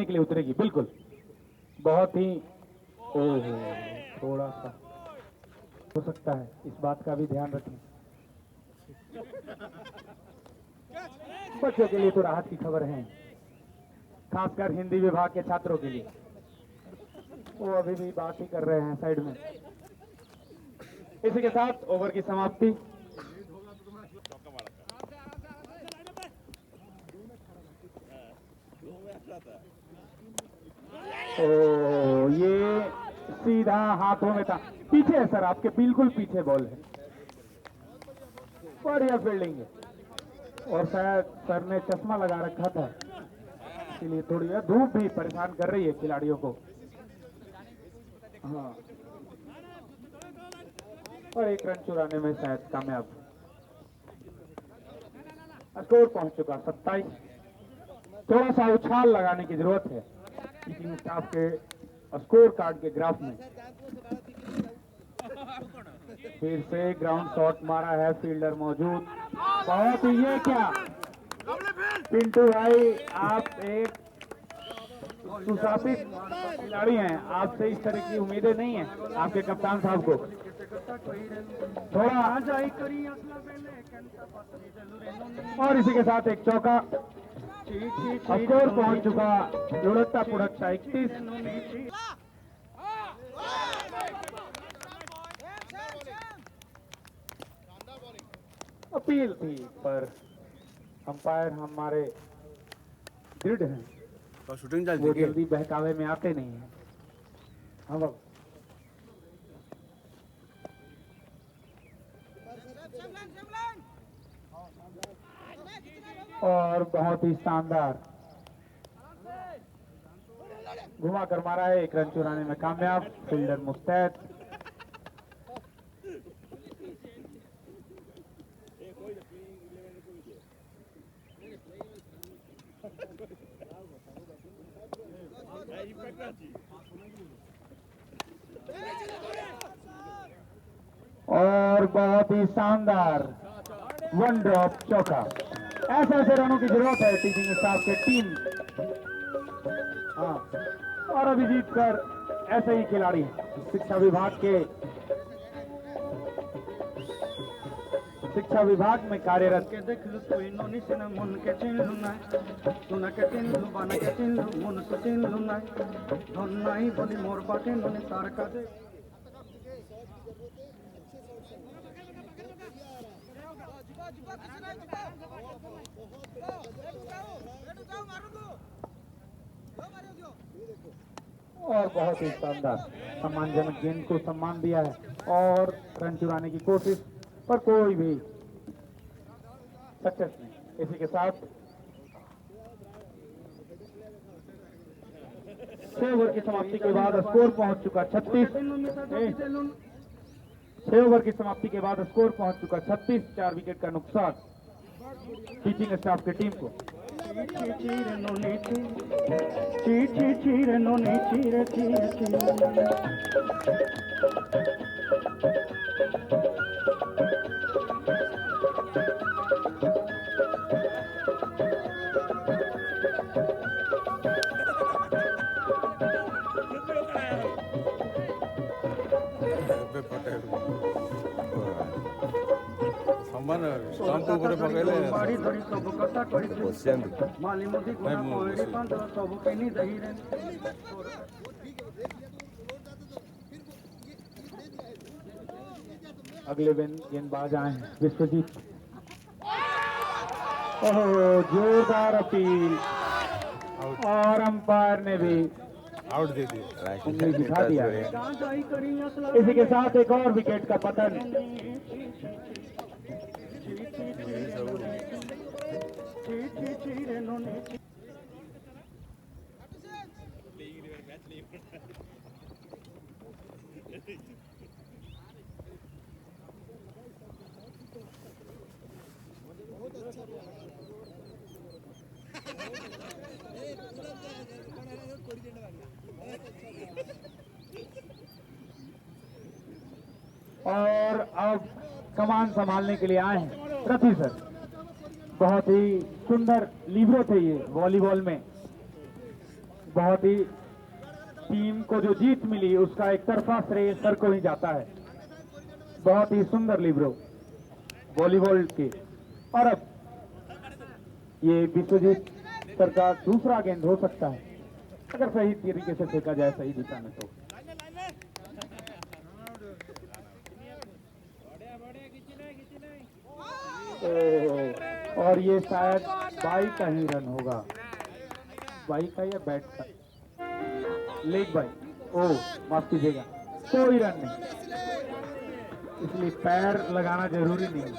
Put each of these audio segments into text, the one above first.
के लिए उतरेगी बिल्कुल। बहुत ही ओहो, थोड़ा सा हो सकता है, इस बात का भी ध्यान रखें। बच्चों के लिए तो राहत की खबर है, खासकर हिंदी विभाग के छात्रों के लिए। वो अभी भी बात ही कर रहे हैं साइड में। इसी के साथ ओवर की समाप्ति। ओ, ये सीधा हाथों में था, पीछे है सर, आपके बिल्कुल पीछे बॉल है। बढ़िया फील्डिंग है, और शायद सर ने चश्मा लगा रखा था, इसलिए थोड़ी धूप भी परेशान कर रही है खिलाड़ियों को। हाँ, और एक रन चुराने में शायद कामयाब। स्कोर पहुंच चुका 27। थोड़ा सा उछाल लगाने की जरूरत है टीचिंग स्टाफ के स्कोर कार्ड के ग्राफ में। फिर से ग्राउंड शॉट मारा है, फील्डर मौजूद। बहुत ही, ये क्या पिंटू भाई, आप एक सुशासित खिलाड़ी हैं, आपसे इस तरह की उम्मीदें नहीं है आपके कप्तान साहब को। थोड़ा, और इसी के साथ एक चौका। स्कोर पहुंच चुका जोड़ता पुड़कता 31। अपील थी पर अंपायर हमारे दृढ़ हैं, तो शूटिंग चलती वो है। जल्दी बहकावे में आते नहीं है। हम और बहुत ही शानदार घुमा कर मारा है, एक रन चुराने में कामयाब, फील्डर मुस्तैद। और बहुत ही शानदार वन ड्रॉप चौका। ऐसे ऐसे रनों की जरूरत है टीचिंग स्टाफ के टीम। हाँ, और अभिजीत कर ऐसे ही खिलाड़ी शिक्षा विभाग में कार्यरत। और बहुत ही शानदार सम्मानजनक गेंद को सम्मान दिया है, और रन चुराने की कोशिश पर कोई भी सक्सेस नहीं। इसी के साथ 6 ओवर की समाप्ति के बाद स्कोर पहुंच चुका 36। 6 ओवर की समाप्ति के बाद स्कोर पहुंच चुका 36। 4 विकेट का नुकसान टीचिंग स्टाफ की टीम को। अगले गेंदबाज आए हैं विश्वजीत। ओह, जोरदार अपील, और अंपायर ने भी आउट दे दिया, उंगली दिखा दिया है। इसी के साथ एक और विकेट का पतन। और अब कमान संभालने के लिए आए हैं रफी सर। बहुत ही सुंदर लीब्रो थे ये वॉलीबॉल में, बहुत ही टीम को जो जीत मिली उसका एक तरफा श्रेय सर को ही जाता है। बहुत ही सुंदर लिब्रो वॉलीबॉल के। और अब ये विश्वजीत सर का दूसरा गेंद हो सकता है अगर सही तरीके से फेंका जाए सही दिशा में तो। और ये शायद बाई का ही रन होगा, बाई का या बैट का, लेग बाई। ओ माफ कीजिएगा, कोई रन नहीं, इसलिए पैर लगाना जरूरी नहीं है।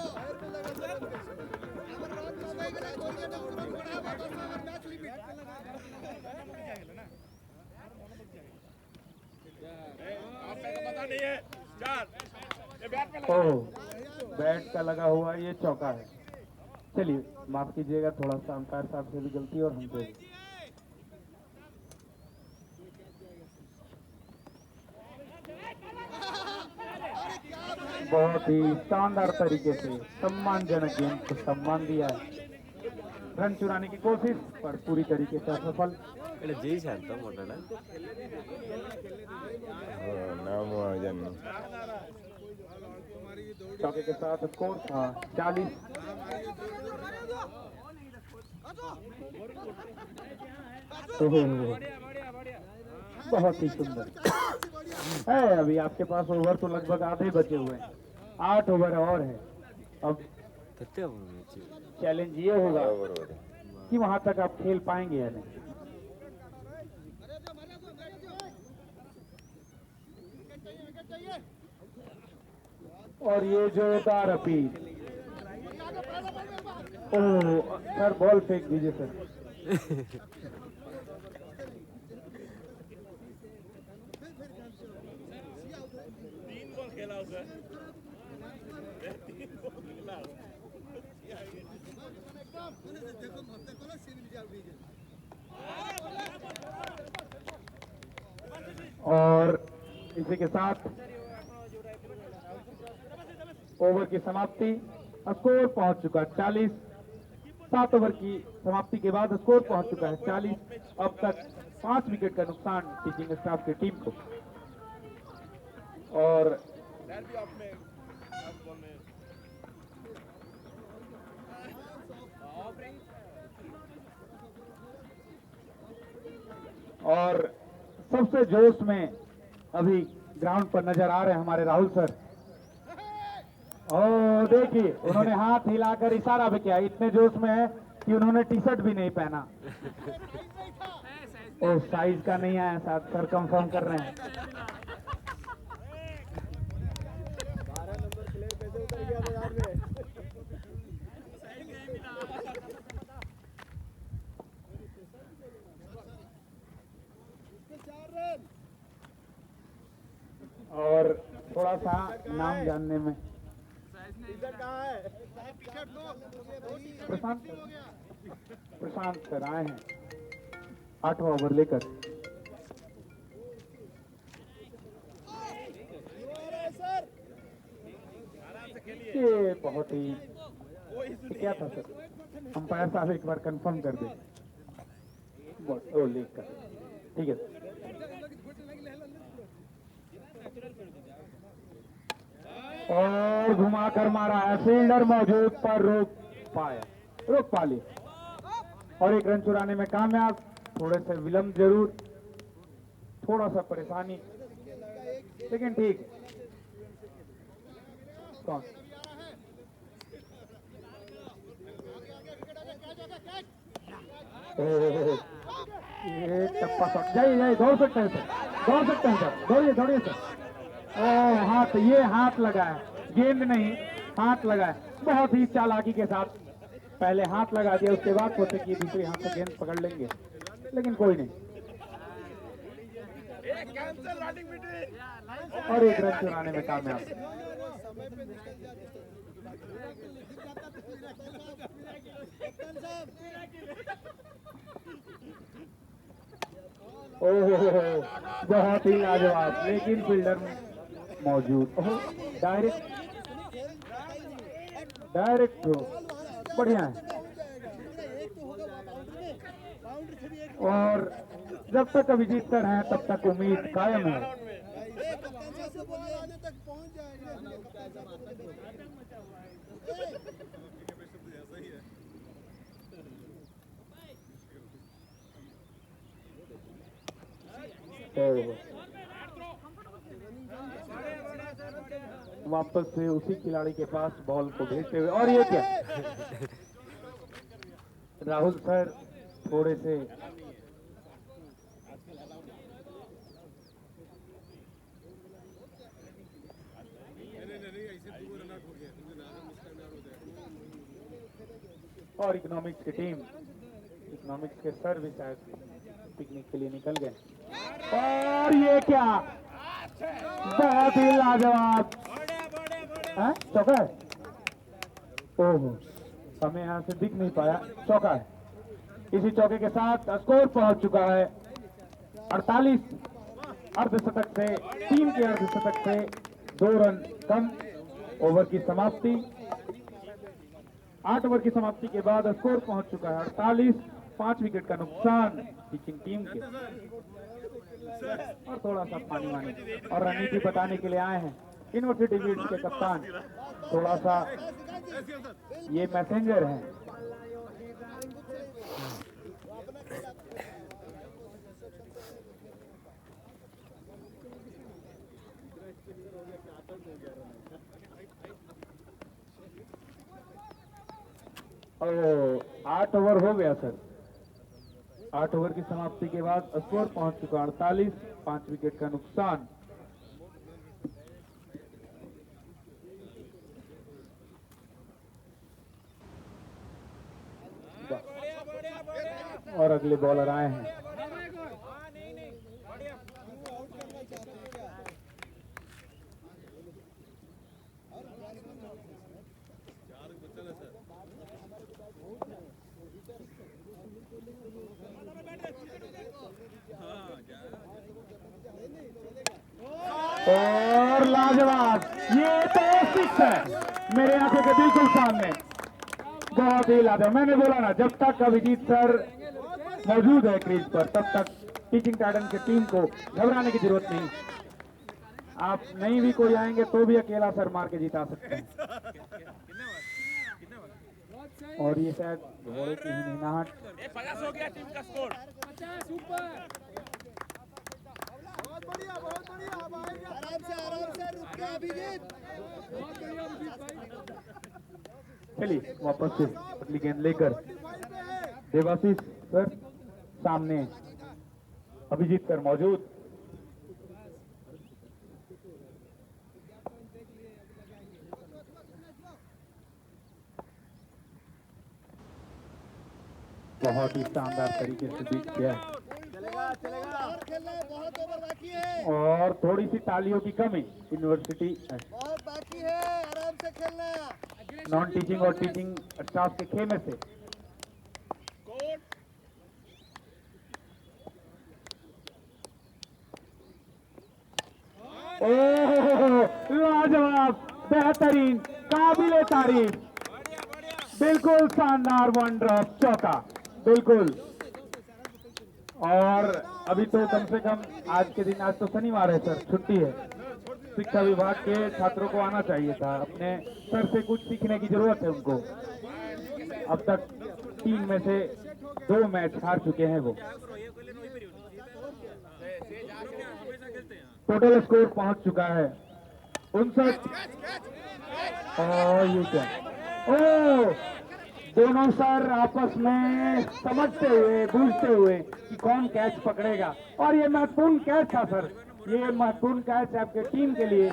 ओह बैट का लगा हुआ ये चौका है। चलिए माफ कीजिएगा, थोड़ा सा अंपायर साहब से भी गलती और हमसे भी। बहुत ही शानदार तरीके से सम्मानजनक गेंद को सम्मान दिया है। रन चुराने की कोशिश पर पूरी तरीके से असफल। चौके के साथ स्कोर था 40। बहुत ही सुंदर है। अभी आपके पास ओवर तो लगभग आधे बचे हुए हैं, 8 ओवर और है। अब चैलेंज ये होगा कि वहां तक आप खेल पाएंगे या नहीं। और ये जोरदार अपील। ओह सर बॉल फेंक दीजिए सर। और इसी के साथ ओवर की समाप्ति, स्कोर पहुंच चुका है 40। 7 ओवर की समाप्ति के बाद स्कोर पहुंच चुका है 40। अब तक 5 विकेट का नुकसान टीचिंग स्टाफ की टीम को। और सबसे जोश में अभी ग्राउंड पर नजर आ रहे हैं हमारे राहुल सर। और देखिए उन्होंने हाथ हिलाकर इशारा भी किया, इतने जोश में है कि उन्होंने टी शर्ट भी नहीं पहना। और साइज का नहीं आया साथ, सर कंफर्म कर रहे हैं। और थोड़ा सा नाम जानने में प्रशांत सर आए हैं 8वां ओवर लेकर। ये बहुत ही क्या था सर, अंपायर साहब एक बार कंफर्म कर दे। ओ लेकर ठीक है। और घुमाकर मारा है, फील्डर मौजूद पर रोक पा ली और एक रन चुराने में कामयाब। थोड़े से विलंब जरूर, थोड़ा सा परेशानी, लेकिन ठीक कौन ये टप्पा शॉट। जाइए दौड़ सकते हैं सर, दौड़िए सर। ओह हाथ, ये हाथ लगा है, गेंद नहीं हाथ लगा है। बहुत ही चालाकी के साथ पहले हाथ लगा दिया, उसके बाद सोचे कि दूसरे हाथ से गेंद पकड़ लेंगे, लेकिन कोई नहीं। और एक रन चुराने में कामयाब। ओह बहुत ही लाजवाब, लेकिन फील्डर मौजूद। डायरेक्ट थ्रो, बढ़िया है। और जब तक अभिजीत सर हैं तब तक उम्मीद कायम है। कप्तान साहब से बोलिए आने तक पहुंच जाएगा इसलिए कप्तान साहब को बोलिए। वापस से उसी खिलाड़ी के पास बॉल को भेजते हुए, और ये क्या, राहुल सर थोड़े से और इकोनॉमिक्स की टीम, इकोनॉमिक्स के सर भी शायद पिकनिक के लिए निकल गए। और ये क्या, बहुत ही लाजवाब चौका है। ओहो, हमें यहाँ से दिख नहीं पाया, चौका है। इसी चौके के साथ स्कोर पहुंच चुका है 48। अर्धशतक से, टीम के अर्धशतक से 2 रन कम। ओवर की समाप्ति, 8 ओवर की समाप्ति के बाद स्कोर पहुंच चुका है 48। 5 विकेट का नुकसान पिचिंग टीम के। और थोड़ा सा पानी वानी और रणनीति बताने के लिए आए हैं यूनिवर्सिटी लीड्स के कप्तान। थोड़ा सा ये मैसेंजर हैं। और 8 ओवर हो गया सर। 8 ओवर की समाप्ति के बाद स्कोर पहुंच चुका 48। 5 विकेट का नुकसान। और अगले बॉलर आए हैं। और लाजवाब, ये तो 6 है मेरे आंखों के बिल्कुल सामने। बहुत ही लाजवाब। मैंने बोला ना, जब तक अभिजीत सर मौजूद है क्रीज पर तब तक टीचिंग टाइटन की टीम को घबराने की जरूरत नहीं। आप नहीं भी कोई आएंगे तो भी अकेला सर मार के जिता सकते हैं। और ये शायद घोड़े की ही निनाहट। 50 हो गया टीम का स्कोर। 50 ऊपर। बहुत बढ़िया अब आएगा। आराम से रुक गया अभिजीत। बहुत बढ़िया अभिजीत भाई। चलिए वापस से अगली गेंद लेकर देवाशीष सर सामने, अभिजीत सर मौजूद। बहुत ही शानदार तरीके से बीट किया है। और खेलना है, बहुत ओवर बाकी है। और थोड़ी सी तालियों की कमी यूनिवर्सिटी बहुत बाकी है, आराम से खेलना। नॉन टीचिंग और टीचिंग स्टाफ के खेमे से। ओह, लाजवाब, बेहतरीन, काबिले तारीफ, बिल्कुल शानदार वन ड्रॉप चौका, बिल्कुल। और अभी तो कम से कम आज के दिन, आज तो शनिवार है सर, छुट्टी है। शिक्षा विभाग के छात्रों को आना चाहिए था, अपने सर से कुछ सीखने की जरूरत है उनको। अब तक 3 में से 2 मैच हार चुके हैं वो। टोटल स्कोर पहुंच चुका है 59। और ये क्या, ओ दोनों सर आपस में समझते हुए, बूझते हुए कि कौन कैच पकड़ेगा। और ये महत्वपूर्ण कैच था सर, ये महत्वपूर्ण कैच है आपके टीम के लिए।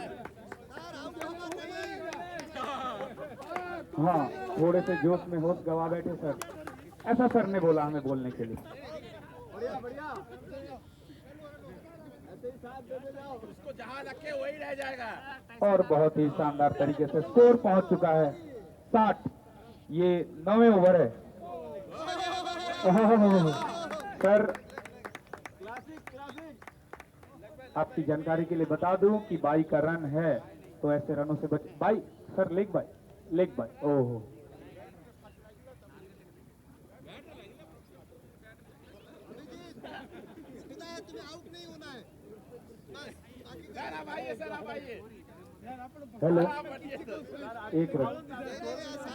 हाँ, थोड़े से जोश में होश गवा बैठे सर, ऐसा सर ने बोला हमें बोलने के लिए। उसको जहां रखे वही रह जाएगा। और बहुत ही शानदार तरीके से स्कोर पहुंच चुका है 60। ये 9वें ओवर है। सर आपकी जानकारी के लिए बता दूं कि बाई का रन है, तो ऐसे रनों से बच। बाई सर, लेग बाई, ओहो। तुम्हें आउट नहीं होना है बस बाकी सर आप आइए सर आप आइए हेलो, आप बढ़िए सर। एक रन।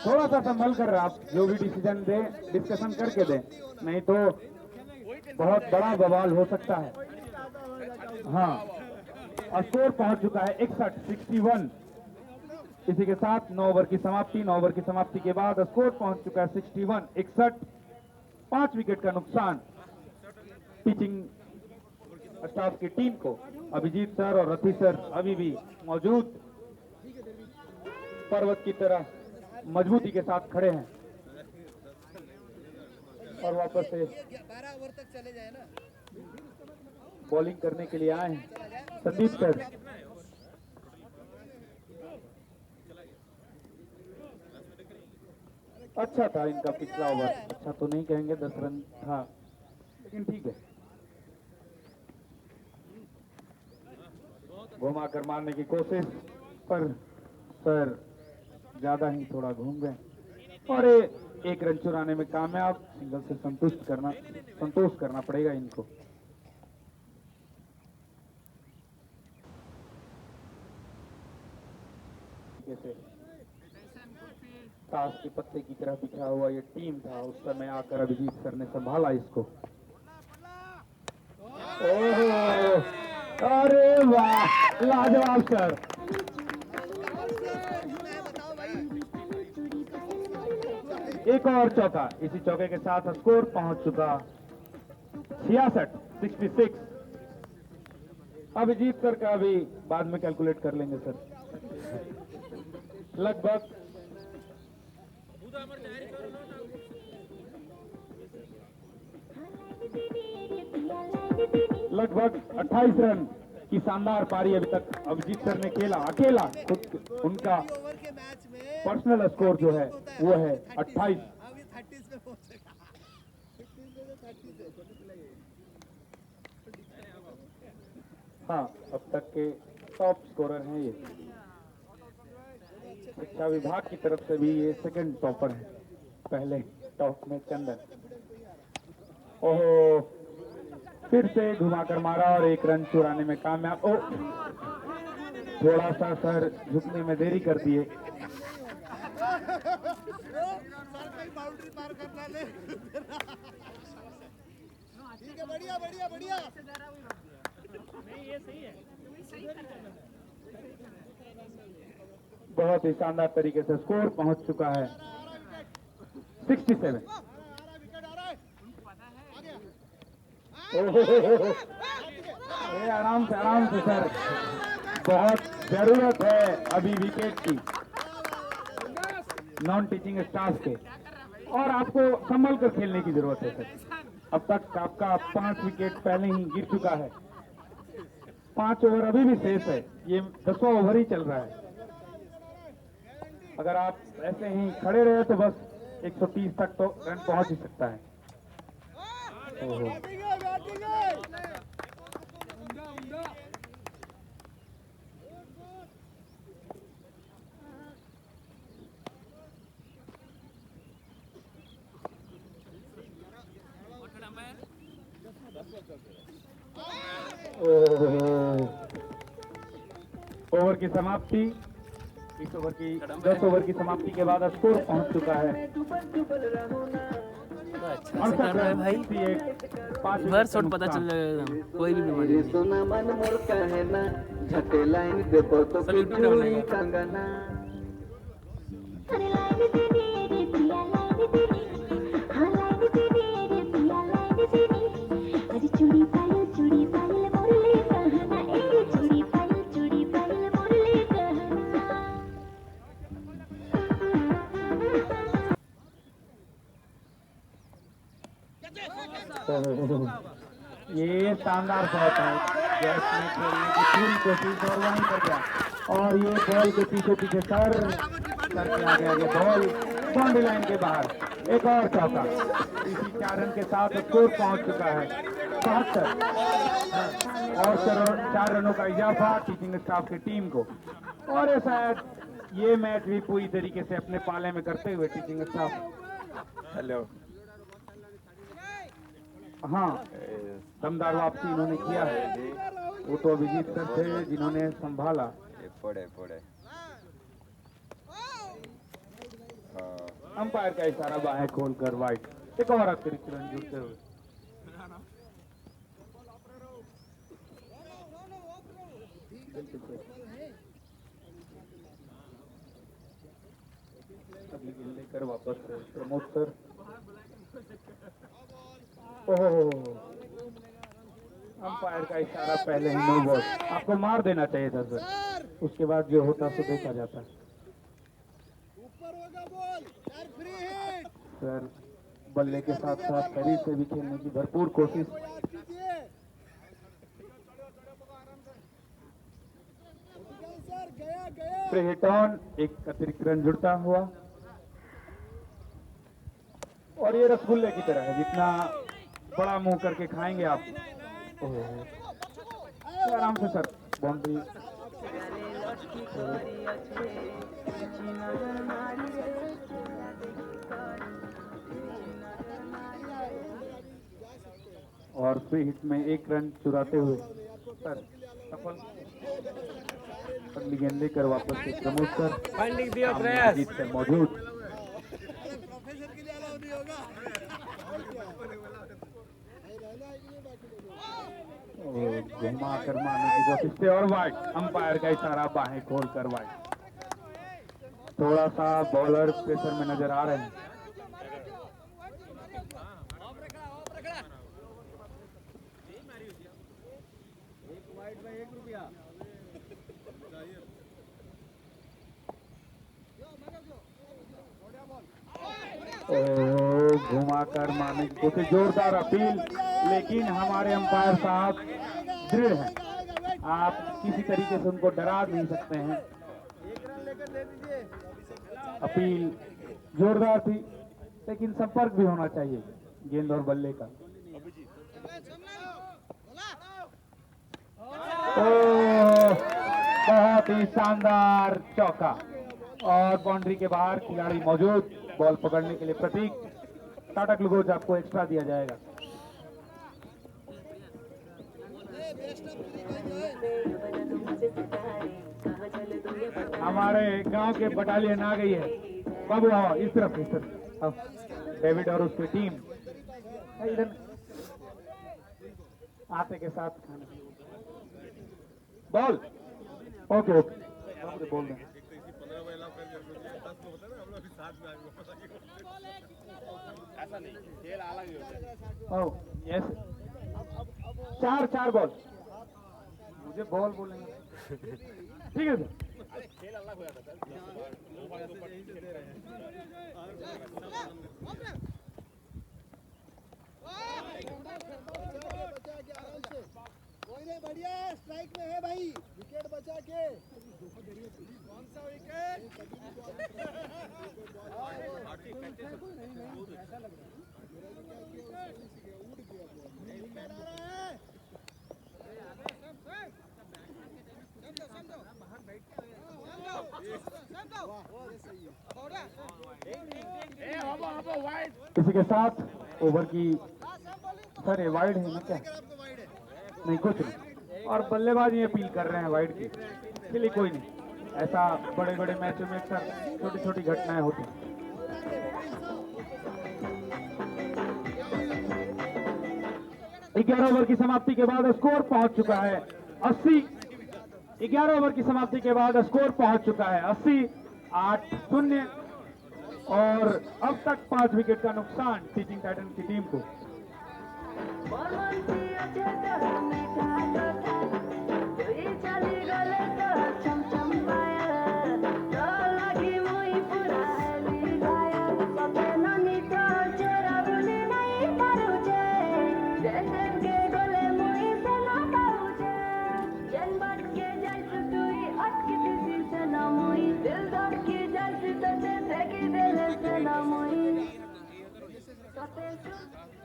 थोड़ा सा संभल कर आप जो भी डिसीजन दे डिस्कशन करके दें, नहीं तो बहुत बड़ा बवाल हो सकता है। हाँ, स्कोर पहुंच चुका है 61 इसी के साथ 9 ओवर की समाप्ति। 9 ओवर की समाप्ति के बाद स्कोर पहुंच चुका है 61। 5 विकेट का नुकसान पिचिंग स्टाफ की टीम को। अभिजीत सर और रथी सर अभी भी मौजूद पर्वत की तरह मजबूती के साथ खड़े हैं और वापस से 12 ओवर तक चले जाए ना बॉलिंग करने के लिए आए हैं संदीप सर। अच्छा था इनका पिछला ओवर, अच्छा तो नहीं कहेंगे, 10 रन था, लेकिन ठीक है। घुमा कर मारने की कोशिश पर सर ज्यादा ही थोड़ा घूम गए और एक रन चुराने में कामयाब। सिंगल से संतोष करना पड़ेगा इनको। जैसे ताश के पत्ते की तरह बिछा हुआ ये टीम था, उस समय आकर अभिजीत सर ने संभाला इसको। ओहो, अरे वाह, लाजवाब सर। बताओ भाई एक और चौका, इसी चौके के साथ स्कोर पहुंच चुका 66। अभिजीत सर का भी बाद में कैलकुलेट कर लेंगे सर। लगभग 28 रन की शानदार पारी अभी तक अभिजीत सर ने खेला। अकेला खुद उनका ओवर के मैच में पर्सनल स्कोर जो है वो है 28। अभी 30 में पहुंचेगा 30 से 30 से हाँ, अब तक के टॉप स्कोरर हैं ये। शिक्षा विभाग की तरफ से भी ये सेकंड टॉपर है, पहले टॉप में चंदन। ओहो, फिर से घुमाकर मारा और एक रन चुराने में कामयाब। ओ, थोड़ा सा सर झुकने में देरी कर दिए। बाउंड्री पार करना ले ठीक है, बढ़िया बढ़िया बढ़िया बहुत ही शानदार तरीके से स्कोर पहुंच चुका है 67। ओहो, ये आराम से सर, बहुत जरूरत है अभी विकेट की नॉन टीचिंग स्टाफ के, और आपको संभल कर खेलने की जरूरत है सर। अब तक आपका 5 विकेट पहले ही गिर चुका है, 5 ओवर अभी भी शेष है, ये 10वां ओवर ही चल रहा है। अगर आप ऐसे ही खड़े रहे तो बस 130 तक तो रन पहुंच ही सकता है। ओहो, ओवर की समाप्ति, इस ओवर की 10 ओवर की समाप्ति के बाद स्कोर पहुंच चुका है 68 रन भाई। 5 शॉट पता चल जाएगा कोई भी बीमारी सोना मन मोर कहे ना झटे लाइन दे तो सब यूट्यूब पे बनाएंगे। कंगना अरे लाइन तेरी रे पिया लाइन तेरी, हाँ लाइन तेरी रे पिया लाइन तेरी। अरे चूड़ी पायल मोरले कहना, ए चूड़ी पायल मोरले कहना। ये शानदार शॉट है, जैसे खेलने की पूरी कोशिश और वहीं कर गया, और ये बॉल के पीछे सर करके आ गया, ये बॉल बाउंड्री लाइन के बाहर। एक और चौका, इसी 4 रन के साथ स्कोर पहुंच चुका है 72 और 4 रनों का इजाफा टीचिंग स्टाफ की टीम को। और ये शायद ये मैच भी पूरी तरीके से अपने पाले में करते हुए टीचिंग स्टाफ। हेलो हाँ, दमदार वापसी इन्होंने किया है। वो तो अभिजीत सर थे जिन्होंने संभाला। पड़े अंपायर का इशारा बाहें खोलकर वाइट। एक और अतिरिक्त रन जुड़ते हुए। अगली गेंद लेकर वापस प्रमोद सर। ओहो, अंपायर का इशारा पहले ही नो बॉल। आपको मार देना चाहिए था सर, उसके बाद जो होता सो देखा जाता। ऊपर होगा बॉल, यार फ्री हिट। सर बल्ले के साथ साथ शरीर से भी खेलने की भरपूर कोशिश। को याद कीजिए। सर गया फ्री हिट ऑन, एक अतिरिक्त रन जुड़ता हुआ। और ये रसगुल्ले की तरह है, जितना बड़ा मुंह करके खाएंगे आप। ओहो, आराम से सर, बाउंड्री। और फ्री हिट में एक रन चुराते हुए सर सफल। अगली गेंद लेकर वापस से प्रमोद सर। जीत कर मौजूद। प्रोफेसर के लिए अलाउ नहीं होगा। घुमा कर मारने की कोशिश थी और वाइड। अंपायर का इशारा बाहें खोल कर वाइड। थोड़ा सा बॉलर प्रेशर में नजर आ रहे हैं। घुमाकर मारने की कोशिश, जोरदार अपील, लेकिन हमारे अंपायर साहब दृढ़ हैं। आप किसी तरीके से उनको डरा नहीं सकते हैं। अपील जोरदार थी, लेकिन संपर्क भी होना चाहिए गेंद और बल्ले का। बहुत ही शानदार चौका और बाउंड्री के बाहर खिलाड़ी मौजूद। बॉल पकड़ने के लिए प्रतीक टाटा ग्लूकोज आपको एक्स्ट्रा दिया जाएगा। हमारे गांव के बटालियन आ गई है। बाबू आओ इस तरफ आओ। डेविड और उसकी टीम इधर आते के साथ खाना। बॉल ओके बोल दें। ऐसा नहीं, खेल अलग ही होता है। ओह यस, चार बॉल। मुझे बॉल बोलेंगे ठीक है सर। खेल अलग हो जाता है कोई नहीं, बढ़िया है, स्ट्राइक में है भाई। विकेट बचा के। कौन सा विकेट? इसी के साथ ओवर की सर ये वाइड है ना क्या? नहीं कुछ नहीं। और बल्लेबाजी अपील कर रहे हैं वाइड की। चलिए कोई नहीं, ऐसा बड़े बड़े मैचों में अक्सर छोटी छोटी घटनाएं होती हैं। 11 ओवर की समाप्ति के बाद स्कोर पहुंच चुका है 80। 11 ओवर की समाप्ति के बाद स्कोर पहुंच चुका है 80-8-0 और अब तक 5 विकेट का नुकसान टीचिंग टाइटन की टीम को।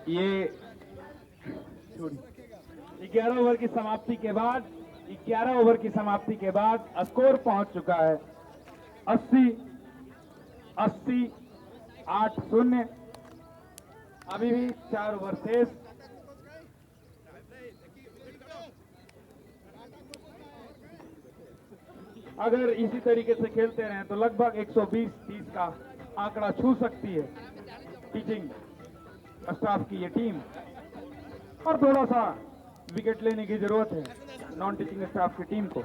ये 11 ओवर की समाप्ति के बाद 11 ओवर की समाप्ति के बाद स्कोर पहुंच चुका है 80-8-0। अभी भी 4 ओवर शेष। अगर इसी तरीके से खेलते रहें तो लगभग 120-30 का आंकड़ा छू सकती है टीचिंग स्टाफ की ये टीम। और थोड़ा सा विकेट लेने की जरूरत है नॉन टीचिंग स्टाफ की टीम को।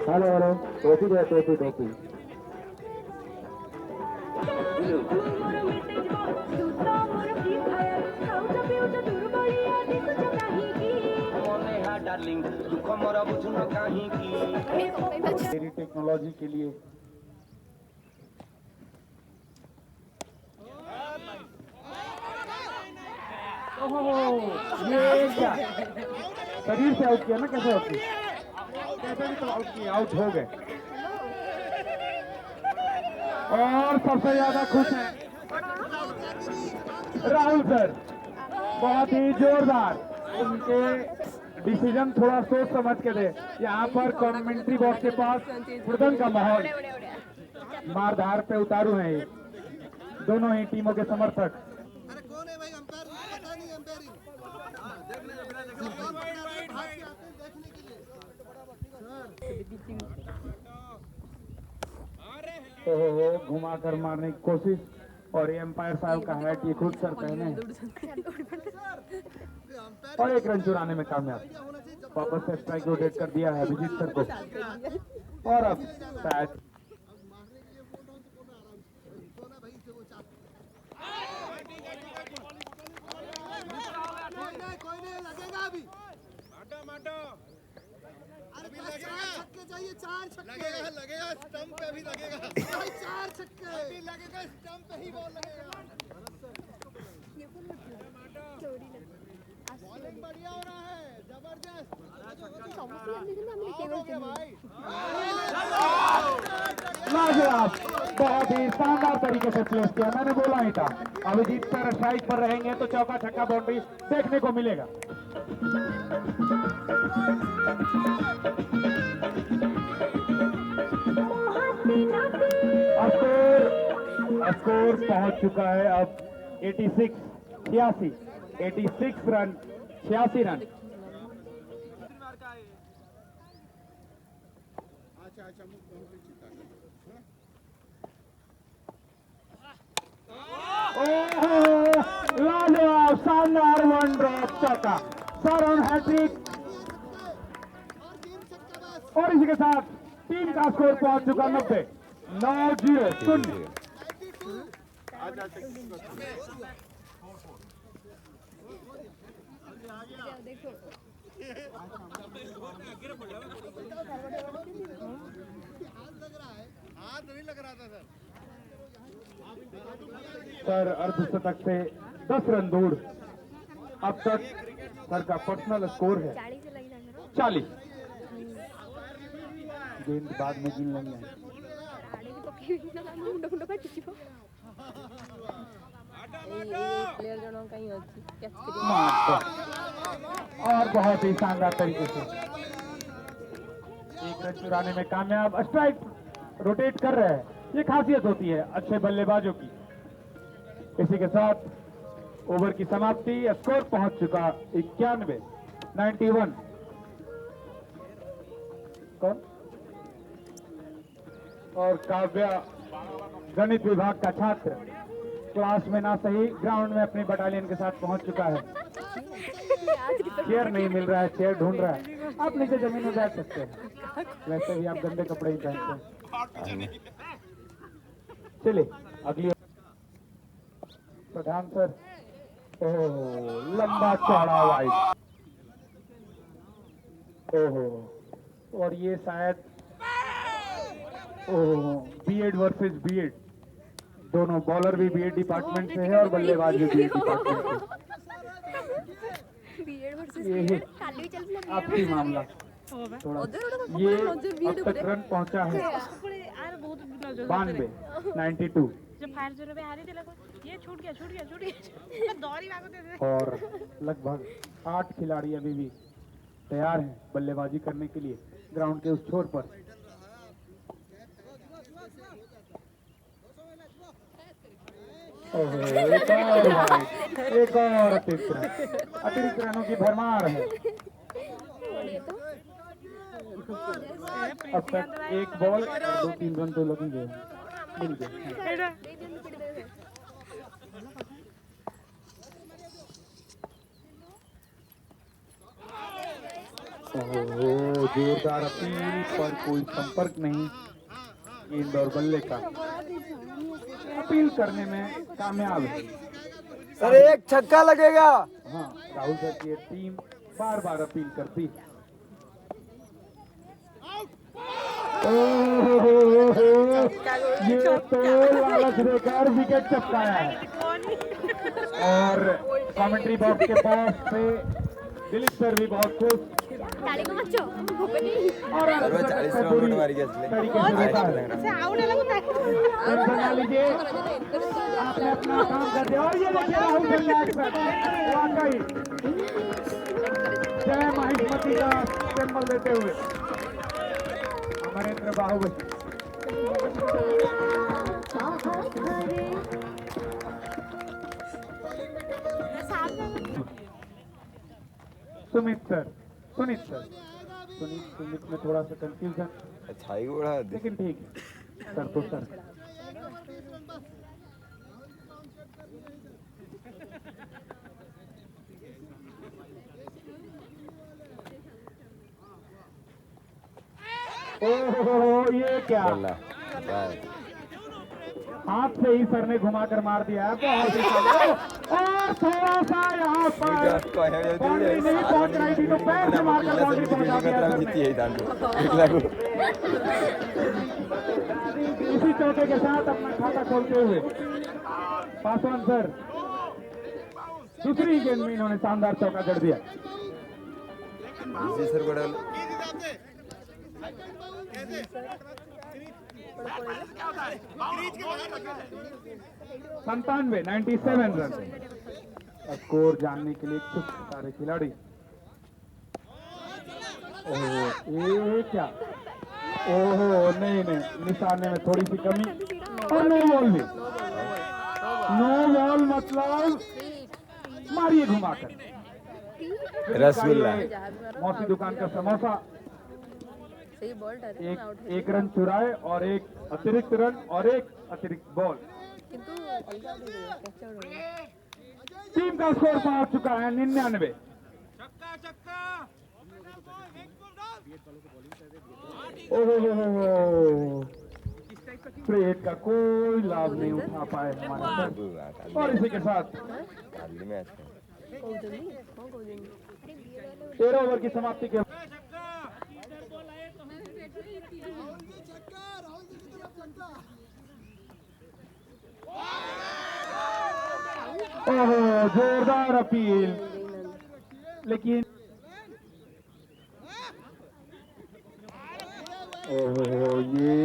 हेलो टोपी डार्लिंग दुख मोर बुझुन काहे की मेरी टेक्नोलॉजी के लिए ये क्या शरीर से आउट किया ना, कैसे आउट किया, कैसे भी तो आउट किया, आउट हो गए। और सबसे ज्यादा खुश हैं राहुल सर, बहुत ही जोरदार। उनके डिसीजन थोड़ा सोच समझ के दे। यहाँ पर कमेंट्री बॉक्स के पास हुड़दंग का माहौल, मारधार पे उतारू हैं ये दोनों ही टीमों के समर्थक। अरे कौन है भाई अंपायर, पता नहीं अंपायरिंग देखने के लिए। ओहो, घुमा कर मारने की कोशिश, और ये एम्पायर साहब का हैट ये खुद सर पहने और एक रन चुराने में कामयाब। वापस से स्ट्राइक रोटेट कर दिया है अभिजीत सर को। और अब शायद कोई नहीं लगेगा अभी, अरे चार छक्के चाहिए, चार छक्के लगेगा स्टंप पे, अभी लगेगा भाई, चार छक्के अभी लगेगा स्टंप पे ही बॉल लगेगा। बॉलिंग बढ़िया हो रहा है, जबरदस्त भाई, लाजवाब, बहुत ही शानदार तरीके से प्लेस किया। मैंने बोला ही था अभिजीत सर स्ट्राइक पर रहेंगे तो चौका छक्का बाउंड्री देखने को मिलेगा। स्कोर पहुंच चुका है अब 86 रन, 86 रन। लाजवाब, शानदार वन ड्रॉप चौका, सर ऑन हैट्रिक। और इसी के साथ टीम का स्कोर पहुंच चुका 90, 9-0। हाथ नहीं लग रहा था सर अर्धशतक से 10 रन दूर। अब तक सर का पर्सनल स्कोर है 40। गेंद बाद में गिन लेंगे। और बहुत ही शानदार तरीके से एक रन चुराने में कामयाब। स्ट्राइक रोटेट कर रहे हैं, ये खासियत होती है अच्छे बल्लेबाजों की। इसी के साथ ओवर की समाप्ति। स्कोर पहुंच चुका 91। कौन? और काव्या गणित विभाग का छात्र क्लास में ना सही ग्राउंड में अपनी बटालियन के साथ पहुंच चुका है। चेयर नहीं मिल रहा है, चेयर ढूंढ रहा है। आप नीचे जमीन में बैठ सकते हैं, वैसे भी आप गंदे कपड़े ही पहनते हैं। चलिए अगली। प्रधान सर, ओह लंबा चौड़ा वाइड, ओहो, और ये शायद ओहो बीएड वर्सेस बीएड, दोनों बॉलर भी बीएड डिपार्टमेंट से है और बल्लेबाज भी बीएड डिपार्टमेंट से। ये है आपकी मामला थोड़ा, ये अब तक रन पहुंचा है 92 और लगभग 8 खिलाड़ी अभी भी तैयार हैं बल्लेबाजी करने के लिए ग्राउंड के उस छोर पर। ओहो, एक और अतिरिक्त रनों की भरमार है। अब तक एक बॉल और 2-3 रन तो लग ही गए, मिल गए। ओहो, जोरदार अपील पर कोई संपर्क नहीं गेंद और बल्ले का। अपील करने में कामयाब है। सर एक छक्का लगेगा। हाँ, राहुल सर की टीम बार बार अपील करती है। ये तो लालच देकर विकेट चपकाया है और कमेंट्री बॉक्स के पास से दिलीप सर भी बहुत खुश और 40 राउंड मारी गया तरीके से रहता है। टेंशन ना लीजिए, आपने अपना काम कर दिया। और ये देखिए राहुल सर का एक्शन, वाकई जय महिष्मती का सिंबल देते हुए अमरेंद्र बाहुबली। सुमित में थोड़ा सा कंफ्यूजन, अच्छा ही उड़ा दे। लेकिन ठीक है सर तो सर। ओहो, ये क्या हाथ से ही सर ने घुमाकर मार दिया है। बहुत ही और थोड़ा सा यहाँ पर बाउंड्री नहीं पहुंच रही थी तो पैर से मारकर बाउंड्री पहुंचा दिया सर ने। इसी चौके के साथ अपना खाता खोलते हुए पासवान सर दूसरी गेंद में इन्होंने शानदार चौका जड़ दिया। सर को 97 रन स्कोर जानने के लिए इच्छुक सारे खिलाड़ी। ओहो, ये क्या? ओहो, नहीं निशाने में थोड़ी सी कमी और नो बॉल भी। नो बॉल मतलब मारिए घुमाकर। रसगुल्ला मौसी दुकान का समोसा। एक रन चुराए और एक अतिरिक्त रन और एक अतिरिक्त बॉल। टीम का स्कोर पहुंच चुका है 99। ओहो, प्लेट का कोई लाभ नहीं उठा पाए हमारे सर। और इसी के साथ 13 ओवर की समाप्ति के ओहो, जोरदार अपील, लेकिन ओहो, ये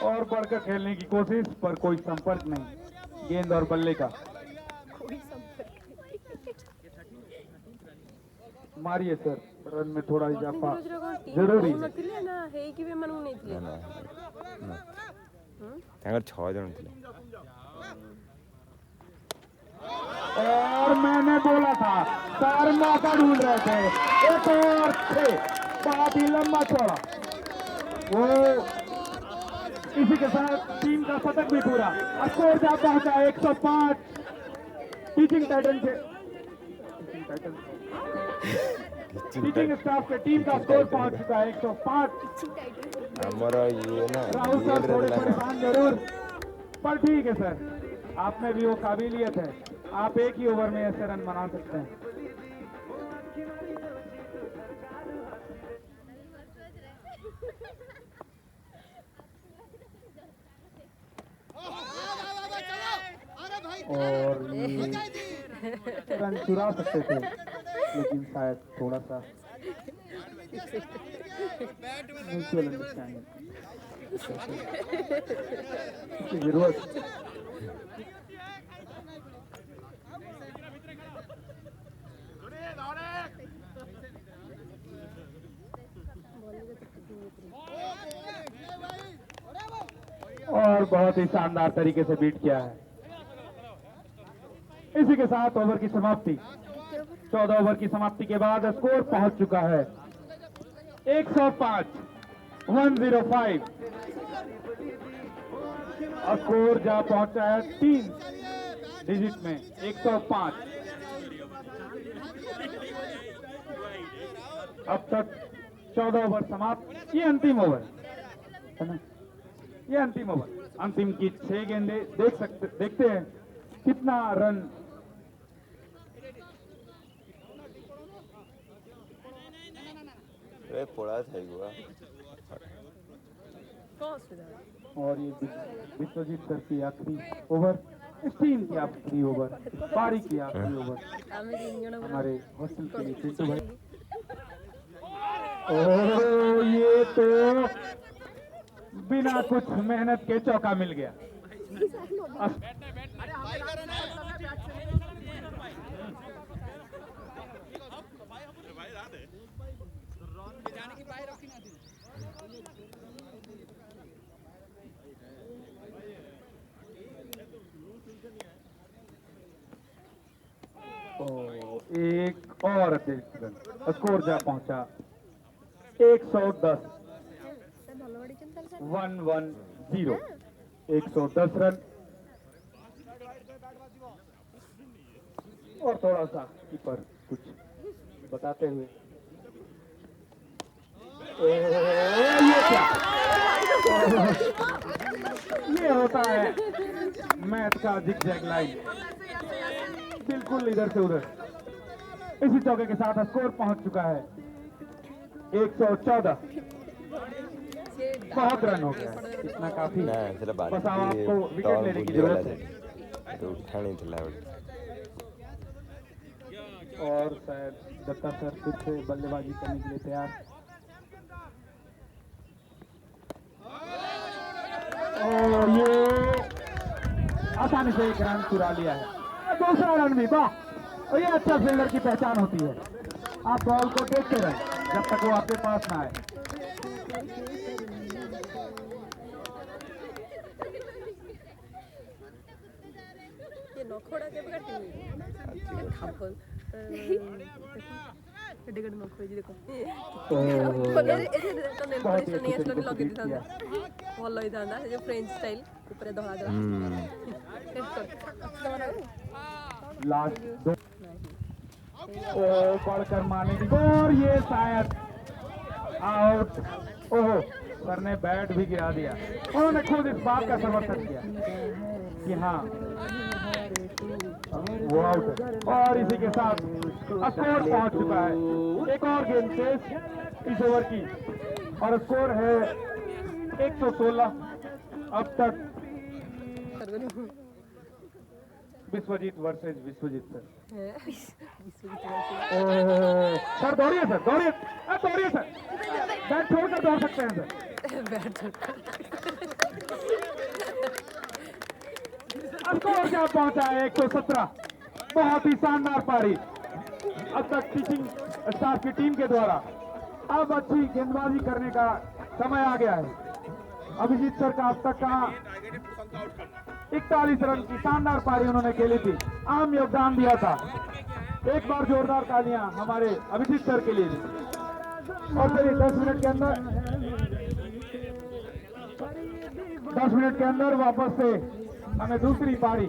और बढ़कर खेलने की कोशिश पर कोई संपर्क नहीं गेंद और बल्ले का। मारिए सर, रन में थोड़ा इजाफा जरूरी है। 6 जन थे और मैंने बोला था सर मौका ढूंढ रहे थे। एक और थे, बहुत ही लंबा चौड़ा। वो इसी के साथ टीम का शतक भी पूरा। स्कोर जा पहुंचा 105। टीचिंग स्टाफ के टीम का स्कोर पहुंच चुका है 105। हमारा ये ना राहुल सर थोड़े परेशान जरूर, पर ठीक है सर, आप में भी वो काबिलियत है, आप एक ही ओवर में ऐसे रन बना सकते हैं। और ये रन चुरा सकते थे, लेकिन शायद थोड़ा सा म्यूचुअल अंडरस्टैंडिंग की जरूरत। और बहुत ही शानदार तरीके से बीट किया है। इसी के साथ ओवर की समाप्ति, 14 ओवर की समाप्ति के बाद स्कोर पहुंच चुका है 105, 105। स्कोर जा पहुंचा है 3 डिजिट में, 105। अब तक 14 ओवर समाप्त। ये अंतिम ओवर है ना, ये अंतिम ओवर, अंतिम की 6 गेंदे देखते हैं कितना रन पोड़ा था हुआ। और ये विश्वजीत सर की आखिरी ओवर, इस टीम की आखिरी ओवर, पारी की आखिरी ओवर हमारे हॉस्टल के लिए चिंटू भाई। ओह, ये तो बिना कुछ मेहनत के चौका मिल गया। एक और अतिरिक्त रन, स्कोर जा पहुंचा 110, 110, 110 रन। और थोड़ा सा कीपर कुछ बताते हुए, ये क्या, ये होता है मैच का जिगजैग लाइन, बिल्कुल इधर से उधर। इसी चौके के साथ स्कोर पहुंच चुका है 114। बहुत रन हो गया है, इतना काफी। बस आपको विकेट लेने की जरूरत है। तो उठा नहीं था। और शायद दत्ता सर फिर से बल्लेबाजी करने के लिए तैयार। और ये आसानी से एक रन चुरा लिया है। दूसरा रन भी, वाह! और ये अच्छा फील्डर की पहचान होती है, आप बॉल को देखते रहें जब तक वो आपके पास ना आए। लास्ट दो बढ़कर मारने की, और ये शायद आउट। ओहो, सर ने बैट भी गिरा दिया। उन्होंने खुद इस बात का समर्थन किया कि हाँ वो आउट है। और इसी के साथ स्कोर पहुंच चुका है, एक और गेंद शेष इस ओवर की, और स्कोर है 116। अब तक Vishwajeet versus Vishwajeet sir. Sir दौड़िए, सर दौड़िए, दौड़िए सर, बैट छोड़कर दौड़ सकते हैं सर। स्कोर क्या पहुंचा है 117। बहुत ही शानदार पारी अब तक पिचिंग स्टाफ की टीम के द्वारा। अब अच्छी गेंदबाजी करने का समय आ गया है। अभिजीत सर का अब तक का 41 रन की शानदार पारी उन्होंने खेली थी, अहम योगदान दिया था। एक बार जोरदार तालियां हमारे अभिजीत सर के लिए भी। और चलिए 10 मिनट के अंदर वापस से हमें दूसरी पारी